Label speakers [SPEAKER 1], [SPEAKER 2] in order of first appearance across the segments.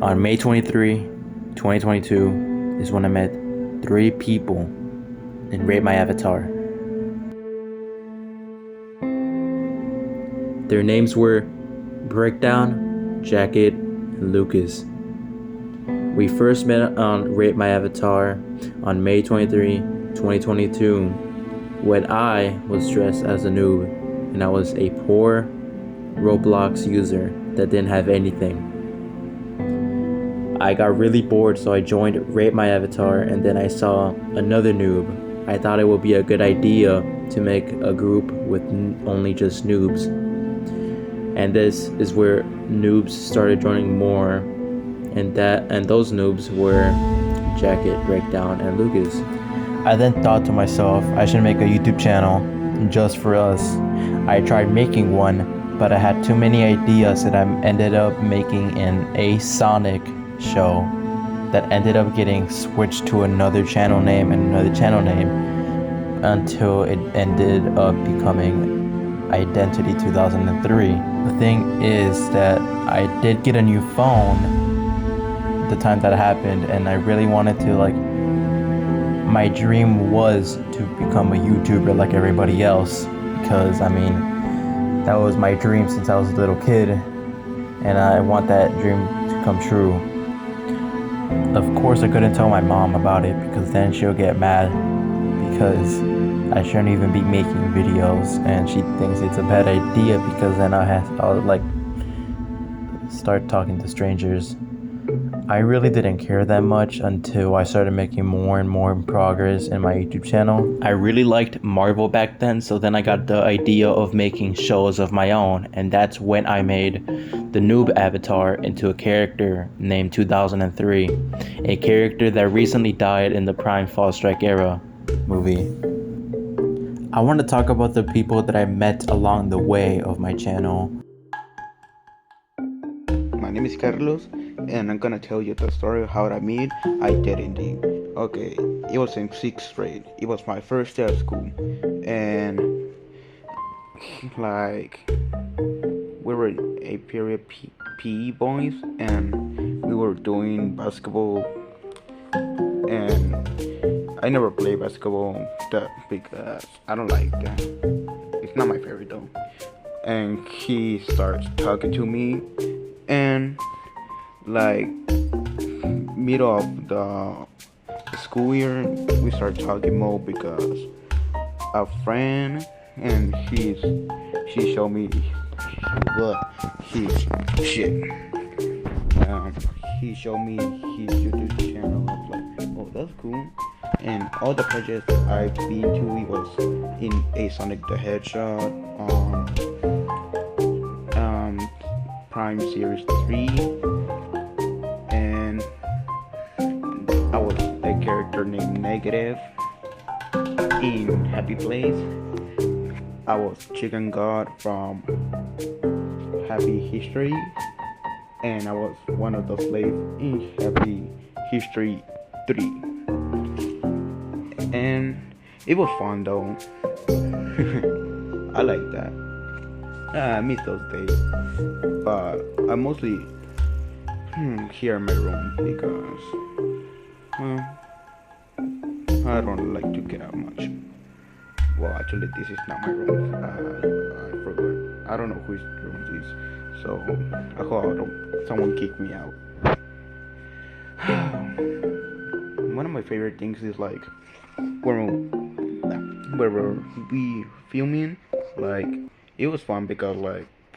[SPEAKER 1] On May 23, 2022 is when I met 3 people and Rate My Avatar. Their names were Breakdown, Jacket, and Lucas. We first met on Rate My Avatar on May 23, 2022 when I was dressed as a noob and I was a poor Roblox user that didn't have anything. I got really bored, so I joined Rate My Avatar, and then I saw another noob. I thought it would be a good idea to make a group with only just noobs. And this is where noobs started joining more, and those noobs were Jacket, Breakdown, and Lucas. I then thought to myself, I should make a YouTube channel just for us. I tried making one, but I had too many ideas that I ended up making a Sonic show that ended up getting switched to another channel name and another channel name until it ended up becoming Identity 2003. The thing is that I did get a new phone the time that happened, and I really wanted to, my dream was to become a YouTuber like everybody else, because that was my dream since I was a little kid, and I want that dream to come true. Of course, I couldn't tell my mom about it because then she'll get mad because I shouldn't even be making videos, and she thinks it's a bad idea because then I'll start talking to strangers. I really didn't care that much until I started making more and more progress in my YouTube channel. I really liked Marvel back then, so then I got the idea of making shows of my own, and that's when I made the noob avatar into a character named 2003, a character that recently died in the Prime Fall Strike era movie. I want to talk about the people that I met along the way of my channel.
[SPEAKER 2] My name is Carlos, and I'm gonna tell you the story of how I met Identity. Okay, it was in 6th grade. It was my first day of school, and we were a period PE boys, and we were doing basketball, and I never played basketball because I don't like that. It's not my favorite though. And he starts talking to me, and middle of the school year we start talking more because a friend, and she showed me he showed me his YouTube channel. I was like, oh, that's cool. And all the projects I've been to, it was in a Sonic the Hedgehog Prime Series 3, and I was a character named Negative in Happy Place. I was Chicken God from Happy History, and I was one of the slaves in Happy History 3. And it was fun though. I like that. I miss those days, but I mostly here in my room because I don't like to get out much. Well, actually, this is not my room. I forgot. I don't know whose room it is, so I hope someone kick me out. One of my favorite things is when we filming, it was fun because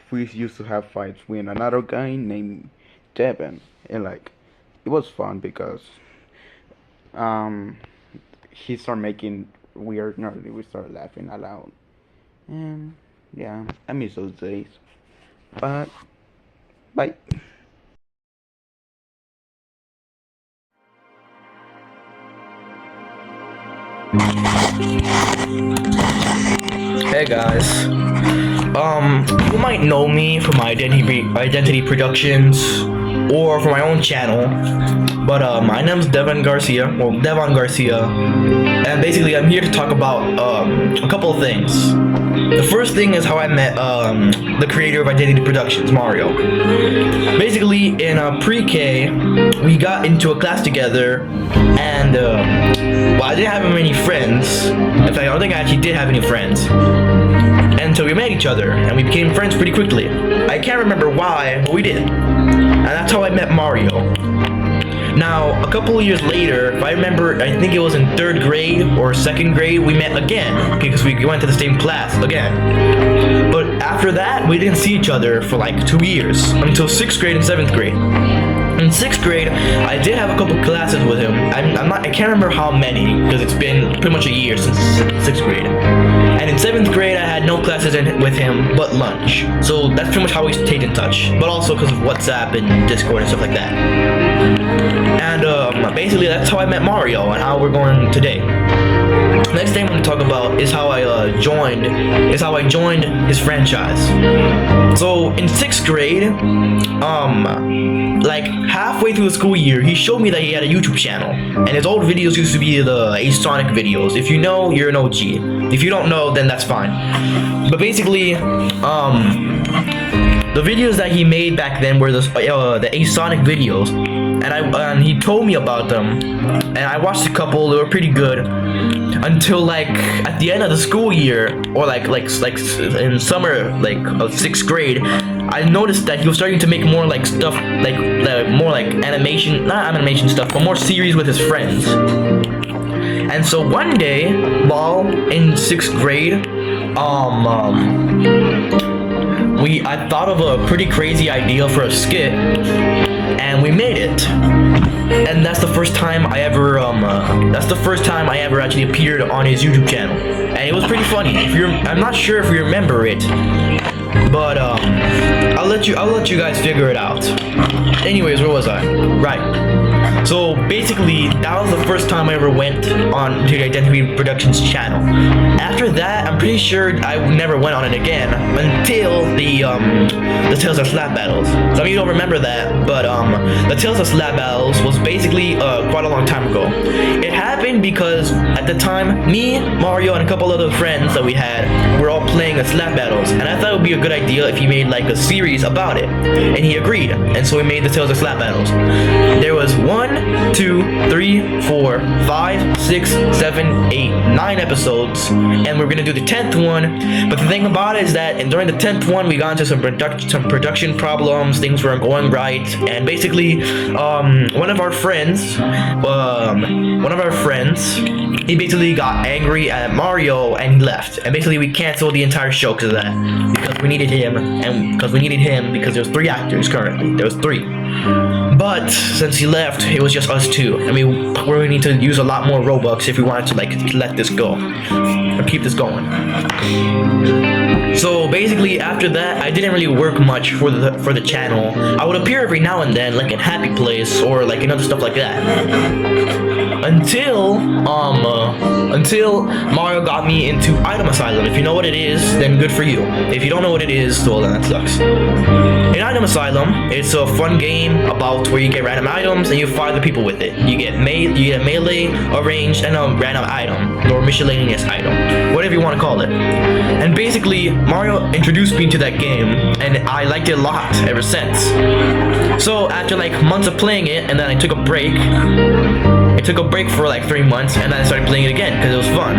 [SPEAKER 2] we used to have fights with another guy named Devin, and it was fun because he started making weird nerdy. We started laughing aloud, and yeah, I miss those days. But bye.
[SPEAKER 3] Hey guys, you might know me from Identity Productions. or for my own channel. But my name is Devon Garcia, and basically I'm here to talk about a couple of things. The first thing is how I met the creator of Identity Productions, Mario. Basically, in pre-K, we got into a class together, and well, I didn't have many friends. In fact, I don't think I actually did have any friends. And so we met each other, and we became friends pretty quickly. I can't remember why, but we did. And that's how I met Mario. Now, a couple of years later, if I remember, I think it was in 3rd grade or 2nd grade, we met again, because we went to the same class again. But after that, we didn't see each other for like 2 years, until 6th grade and 7th grade. In 6th grade, I did have a couple classes with him. I can't remember how many, because it's been pretty much a year since 6th grade. And in 7th grade, I had no classes with him but lunch. So that's pretty much how we stayed in touch. But also because of WhatsApp and Discord and stuff like that. And basically, that's how I met Mario and how we're going today. Next thing I'm going to talk about is how I joined his franchise. So in 6th grade, like halfway through the school year, he showed me that he had a YouTube channel, and his old videos used to be the Ace Sonic videos. If you know, you're an OG. If you don't know, then that's fine. But basically, the videos that he made back then were the Ace Sonic videos, and he told me about them, and I watched a couple. They were pretty good. Until like at the end of the school year, or like in summer like of 6th grade, I noticed that he was starting to make more like stuff more like animation, not animation stuff, but more series with his friends. And so one day, while in 6th grade, I thought of a pretty crazy idea for a skit, and we made it. And that's the first time I ever actually appeared on his YouTube channel, and it was pretty funny. I'm not sure if you remember it, but I'll let you guys figure it out. Anyways, where was I? Right. So basically, that was the first time I ever went on to the Identity Productions channel. After that, I'm pretty sure I never went on it again until the Tales of Slap Battles. Some of you don't remember that, but the Tales of Slap Battles was basically quite a long time ago. It happened because at the time, me, Mario, and a couple other friends that we had were all playing the Slap Battles, and I thought it would be a good idea if he made like a series about it, and he agreed, and so we made the Tales of Slap Battles. There was 1, 2, 3, 4, 5, 6, 7, 8, 9 episodes, and we're gonna do the 10th one. But the thing about it is that during the 10th one, we got into some production problems. Things weren't going right, and basically, one of our friends, he basically got angry at Mario and he left. And basically, we canceled the entire show because of that, because we needed him, because there's 3 actors currently. There was 3. But since he left, it was just us 2. I mean, we're gonna need to use a lot more Robux if we wanted to like let this go or keep this going. So basically, after that, I didn't really work much for the channel. I would appear every now and then, like in Happy Place or like in other stuff like that. Until Mario got me into Item Asylum. If you know what it is, then good for you. If you don't know what it is, well, then that sucks. In Item Asylum, it's a fun game about where you get random items and you fight the people with it. You get melee, a ranged, and a random item, or miscellaneous item, whatever you want to call it. And basically, Mario introduced me to that game, and I liked it a lot ever since. So after like months of playing it, and then I took a break. For like 3 months, and then I started playing it again because it was fun.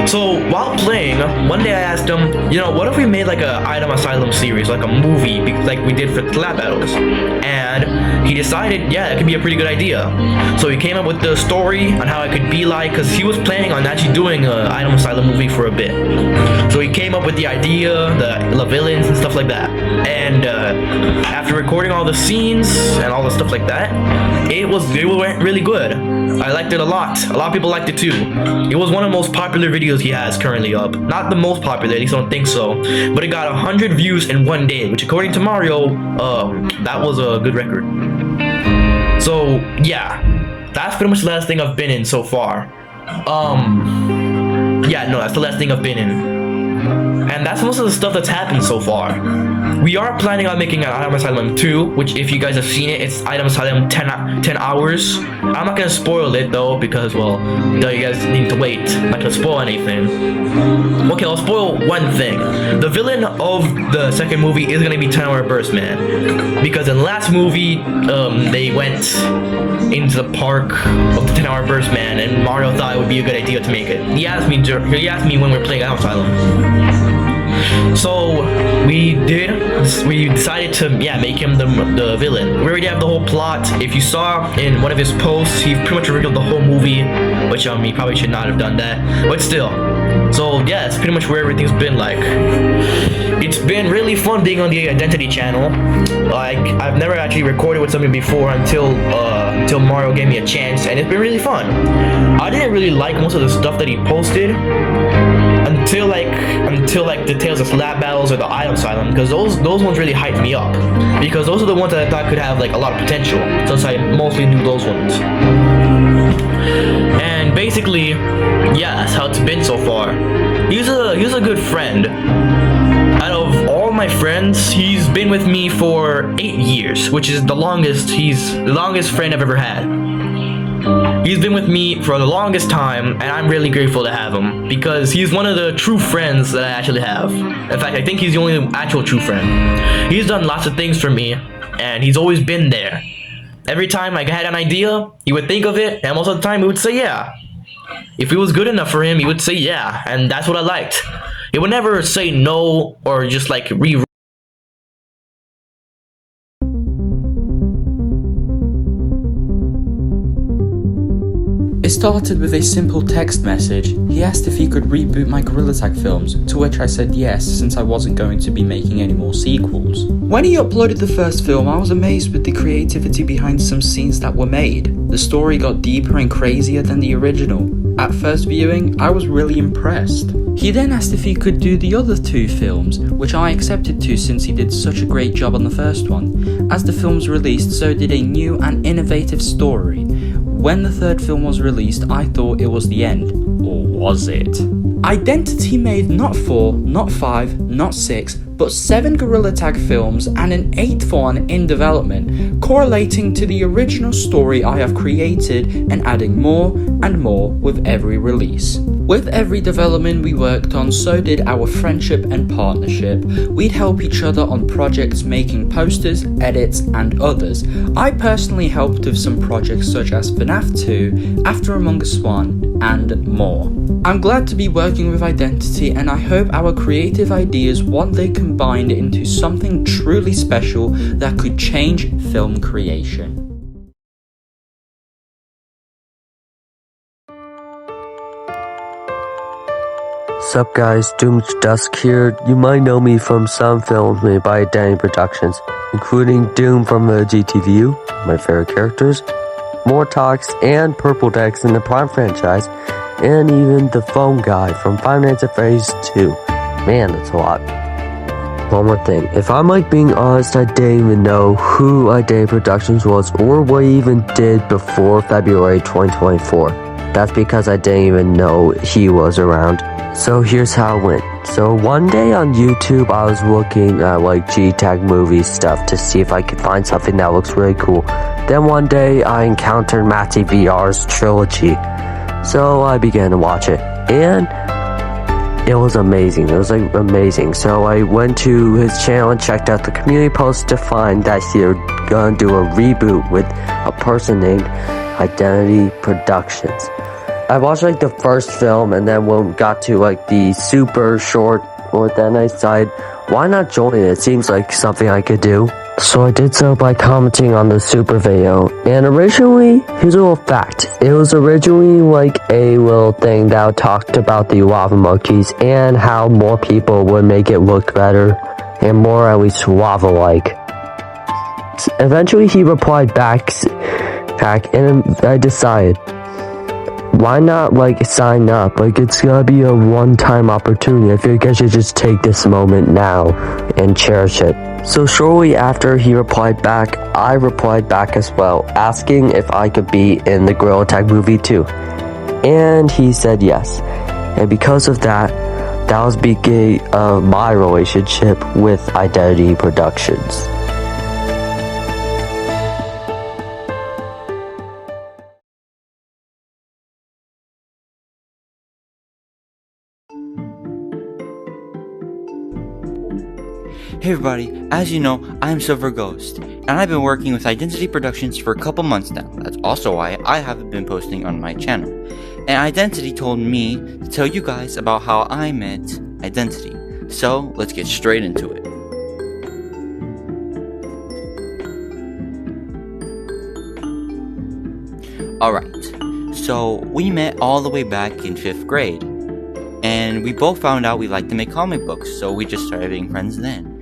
[SPEAKER 3] So while playing, one day I asked him, what if we made like a Item Asylum series, like a movie, like we did for Slap Battles? And he decided, yeah, it could be a pretty good idea. So he came up with the story on how it could be like, because he was planning on actually doing an Item Asylum movie for a bit. So he came up with the idea, the villains and stuff like that. And after recording all the scenes and all the stuff like that, it went really good. I liked it a lot. A lot of people liked it too. It was one of the most popular videos he has currently up. Not the most popular, at least I don't think so. But it got 100 views in one day, which according to Mario, that was a good record. So yeah, that's pretty much the last thing I've been in so far. Yeah, no, that's the last thing I've been in. And that's most of the stuff that's happened so far. We are planning on making an Item Asylum 2, which if you guys have seen it, it's Item Asylum 10 hours. I'm not gonna spoil it though, because, well, you guys need to wait. I'm not gonna spoil anything. Okay, I'll spoil one thing. The villain of the second movie is gonna be 10 Hour Burst Man. Because in the last movie, they went into the park of the 10 Hour Burst Man, and Mario thought it would be a good idea to make it. He asked me when we were playing Item Asylum. So we decided to make him the villain. We already have the whole plot. If you saw in one of his posts, he pretty much revealed the whole movie, which he probably should not have done that, but still. So yeah, it's pretty much where everything's been like. It's been really fun being on the Identity channel. Like, I've never actually recorded with somebody before until Mario gave me a chance, and it's been really fun. I didn't really like most of the stuff that he posted until like the Tales of Slap Battles or the Item Asylum, because those ones really hyped me up, because those are the ones that I thought could have like a lot of potential, since I mostly knew those ones. And basically, yeah, that's how it's been so far. He's a good friend. Out of all my friends, he's been with me for 8 years, which is the longest friend I've ever had. He's been with me for the longest time, and I'm really grateful to have him, because he's one of the true friends that I actually have. In fact, I think he's the only actual true friend. He's done lots of things for me, and he's always been there. Every time I had an idea, he would think of it, and most of the time he would say yeah. If it was good enough for him, he would say yeah, and that's what I liked. He would never say no, or just like
[SPEAKER 4] It started with a simple text message. He asked if he could reboot my Gorilla Tag films, to which I said yes, since I wasn't going to be making any more sequels. When he uploaded the first film, I was amazed with the creativity behind some scenes that were made. The story got deeper and crazier than the original. At first viewing, I was really impressed. He then asked if he could do the other 2 films, which I accepted to since he did such a great job on the first one. As the films released, so did a new and innovative story. When the 3rd film was released, I thought it was the end. Or was it? Identity made not 4, not 5, not 6, but 7 Gorilla Tag films and an 8th one in development, correlating to the original story I have created and adding more and more with every release. With every development we worked on, so did our friendship and partnership. We'd help each other on projects, making posters, edits, and others. I personally helped with some projects such as FNAF 2, After Among Us 1, and more. I'm glad to be working with Identity, and I hope our creative ideas one day combined into something truly special that could change film creation.
[SPEAKER 5] Sup guys, Doomed Dusk here. You might know me from some films made by Identity Productions, including Doom from the GTVU, my favorite characters, Mortox and Purple Dex in the Prime franchise, and even the Phone Guy from Five Nights at Freddy's 2. Man, that's a lot. One more thing, if I'm being honest, I didn't even know who Identity Productions was or what he even did before February 2024. That's because I didn't even know he was around. So here's how it went. So one day on YouTube, I was looking at G-Tag movie stuff to see if I could find something that looks really cool. Then one day, I encountered Matty VR's Trilogy. So I began to watch it. And it was amazing. It was amazing. So I went to his channel and checked out the community post to find that he was gonna do a reboot with a person named Identity Productions. I watched the first film, and then when we got to the super short, then I decided, why not join it? It seems like something I could do. So I did so by commenting on the super video. And originally, here's a little fact. It was originally a little thing that talked about the lava monkeys and how more people would make it look better and more at least lava-like. Eventually, he replied back, and I decided, why not sign up? It's gonna be a one-time opportunity. I feel I should just take this moment now and cherish it. So shortly after he replied back, I replied back as well, asking if I could be in the Gorilla Tag movie too. And he said yes. And because of that, that was the beginning of my relationship with Identity Productions.
[SPEAKER 4] Hey everybody, as you know, I am Silver Ghost, and I've been working with Identity Productions for a couple months now. That's also why I haven't been posting on my channel. And Identity told me to tell you guys about how I met Identity. So, let's get straight into it. Alright, so we met all the way back in 5th grade. And we both found out we liked to make comic books, so we just started being friends then.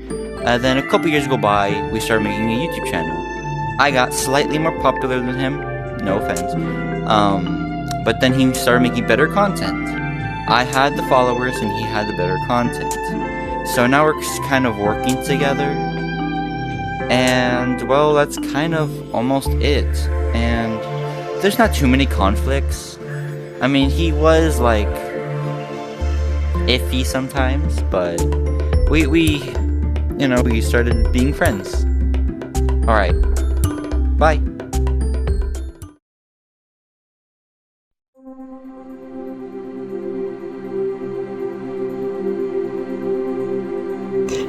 [SPEAKER 4] Then a couple years go by, we started making a YouTube channel. I got slightly more popular than him, no offense. But then he started making better content. I had the followers and he had the better content. So now we're kind of working together. And, well, that's kind of almost it. And there's not too many conflicts. I mean, he was, like, iffy sometimes, but we started being friends. Alright, bye.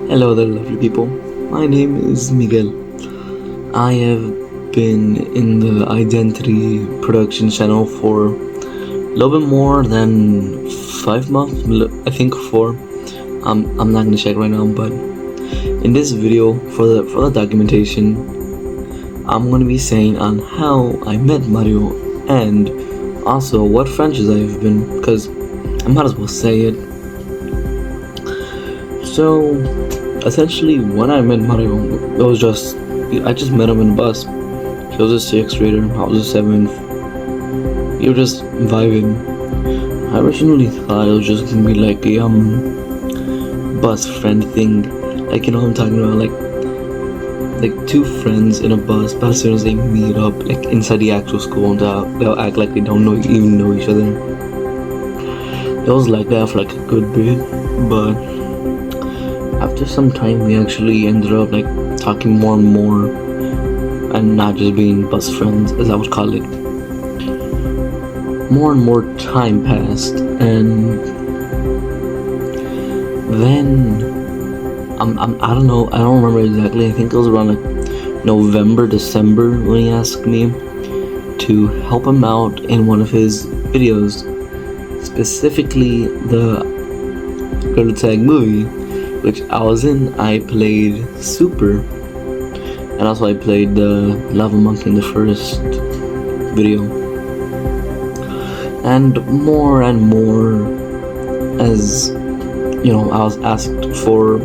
[SPEAKER 6] Hello there, lovely people. My name is Miguel. I have been in the Identity Production channel for a little bit more than 5 months, I think 4. I'm not gonna check right now, but in this video for the documentation, I'm gonna be saying on how I met Mario and also what franchise I've been, because I might as well say it. So essentially, when I met Mario, I just met him in a bus. He was a 6th grader, I was a 7th. We were just vibing. I originally thought it was just gonna be like a bus friend thing, like, you know what I'm talking about, like 2 friends in a bus, but as soon as they meet up, like inside the actual school, they'll act like they don't even know each other. It was like that for like a good bit, but after some time we actually ended up like talking more and more, and not just being bus friends, as I would call it. More and more time passed, and then I don't know, I don't remember exactly. I think it was around like November, December when he asked me to help him out in one of his videos, specifically the Gorilla Tag movie, which I was in. I played Super, and also I played the Lava Monkey in the first video. And more as you know, I was asked for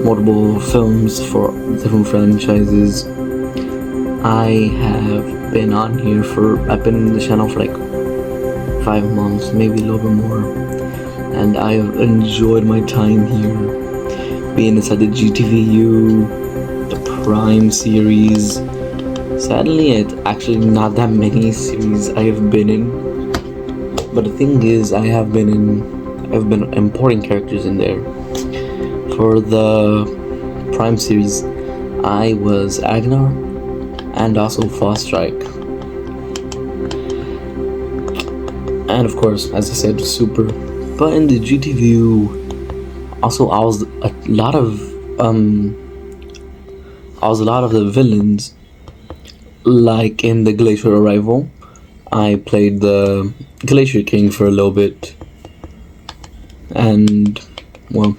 [SPEAKER 6] multiple films for different franchises. I have been on here I've been in the channel for like 5 months, maybe a little bit more, and I have enjoyed my time here, being inside the GTVU, the Prime series. Sadly, it's actually not that many series I have been in, but the thing is, I've been importing characters in there. For the Prime series, I was Agnar and also Frost Strike, and of course, as I said, Super. But in the GTVU, also I was a lot of the villains. Like in the Glacier Arrival, I played the Glacier King for a little bit, and well,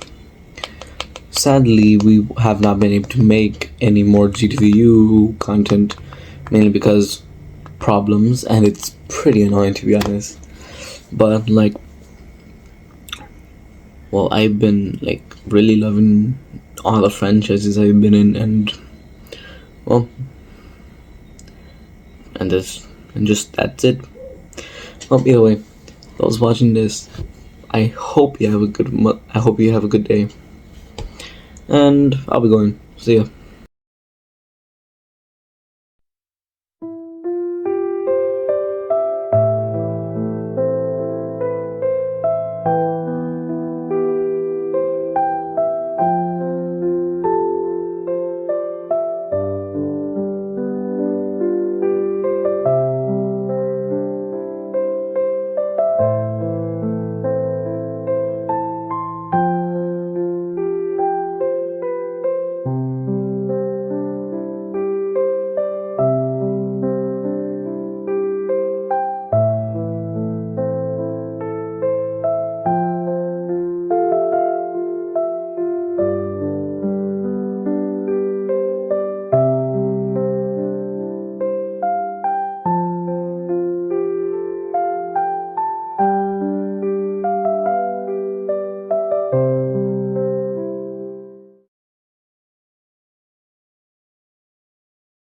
[SPEAKER 6] sadly we have not been able to make any more GTVU content, mainly because problems, and it's pretty annoying, to be honest. But like, well, I've been like really loving all the franchises I've been in, and well, and that's it. Well, either way, I was watching this. I hope you have a good day, and I'll be going. See ya.